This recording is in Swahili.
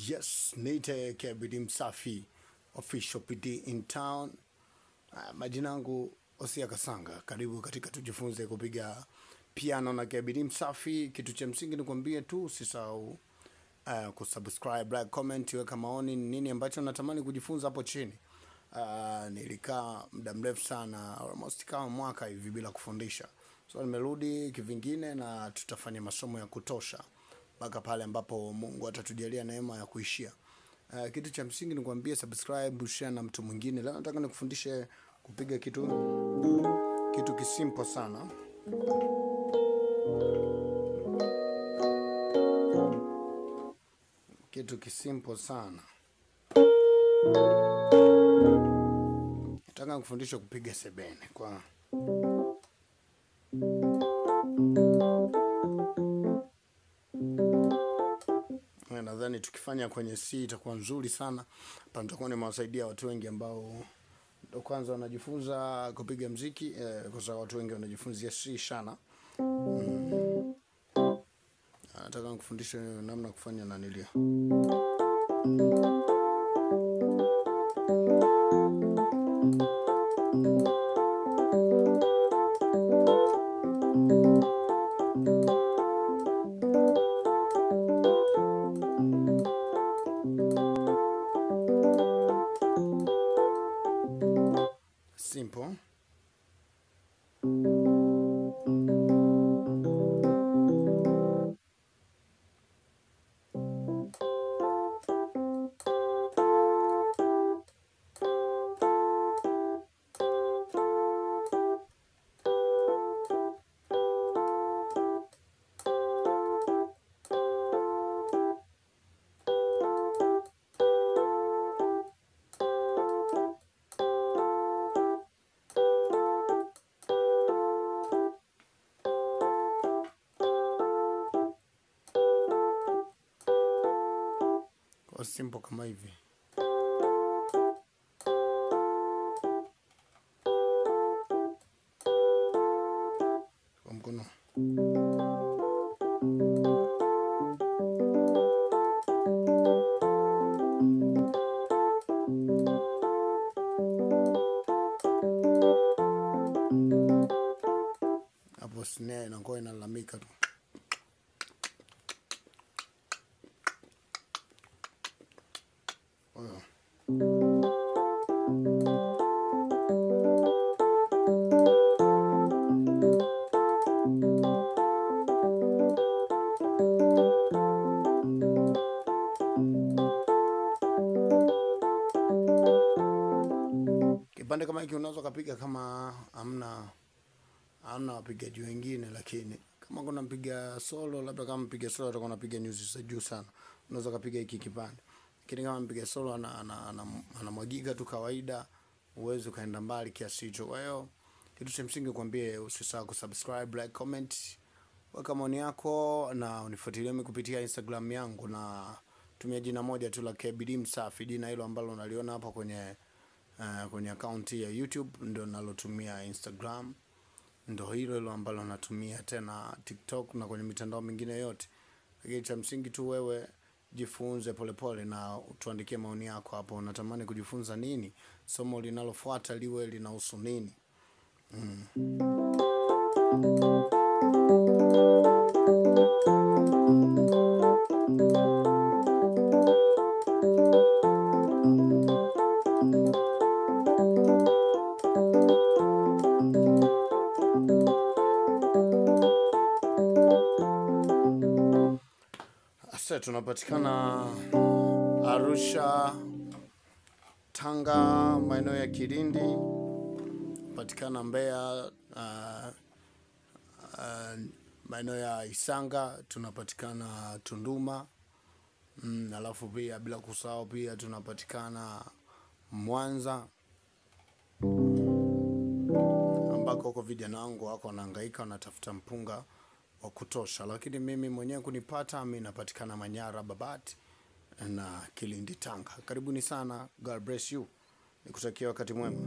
Yes, Nite KBD Msafi, official PD in town. Majina yangu Osia Kasanga. Karibu katika tujifunze kupiga piano na KBD Msafi. Kitu cha msingi nikwambie tu usisahau kusubscribe, like, comment, weka maoni nini ambacho natamani kujifunza hapo chini. Nilikaa muda mrefu sana, almost kama mwaka hivi bila kufundisha. So nimerudi kivingine na tutafanya masomo ya kutosha mpaka pale ambapo Mungu atatujalia neema ya kuishia. Kitu cha msingi nikwambie subscribe, share na mtu mwingine. Leo nataka nikufundishe kupiga kitu kisimple sana. Kitu kisimple sana. Nataka nikufundishe kupiga sebene kwa nadhani tukifanya kwenye C itakuwa nzuri sana. Hapa nitakuwa nimewasaidia watu wengi ambao ndio kwanza wanajifunza kupiga muziki, kwa sababu watu wengi wanajifunzia C sana. Nataka nikufundishe namna kufanya na nilia. Simple. Kwa simple kama hivi. Kwa mkono. Hapo snare inakuwa inalalamika tu. Kipande kama hiki unaweza kupiga kama hamna wapigaji wengine, lakini kama kuna mpiga solo, labda kama mpiga solo atakuwa anapiga nyuzi za juu sana, unaweza kupiga hiki kipande. Lakini kama mpiga solo anamwagika tu kawaida, uwezo kaenda mbali kiasi hicho. Kwa hiyo kitu cha msingi kuambie usisahau kusubscribe, like, comment, weka maoni yako na unifuatilie mimi kupitia Instagram yangu, na tumia jina moja tu la KBD Msafi, jina hilo ambalo unaliona hapa kwenye account ya YouTube ndio nalotumia. Instagram ndio hilo ambalo natumia, tena TikTok na kwenye mitandao mingine yote. Lakini cha msingi tu wewe jifunze polepole na tuandikie maoni yako hapo. Unatamani kujifunza nini? Somo linalofuata liwe linahusu nini? Sasa tunapatikana Arusha, Tanga, maeneo ya Kilindi, patikana Mbeya, maeneo ya Isanga, tunapatikana Tunduma, alafu pia bila kusahau pia tunapatikana Mwanza, ambako huko vijana wangu wako wanahangaika wanatafuta mpunga wa kutosha. Lakini mimi mwenyewe kunipata, mimi napatikana Manyara, Babati na Kilindi, Tanga. Karibuni sana. God bless you. Nikutakia wakati mwema.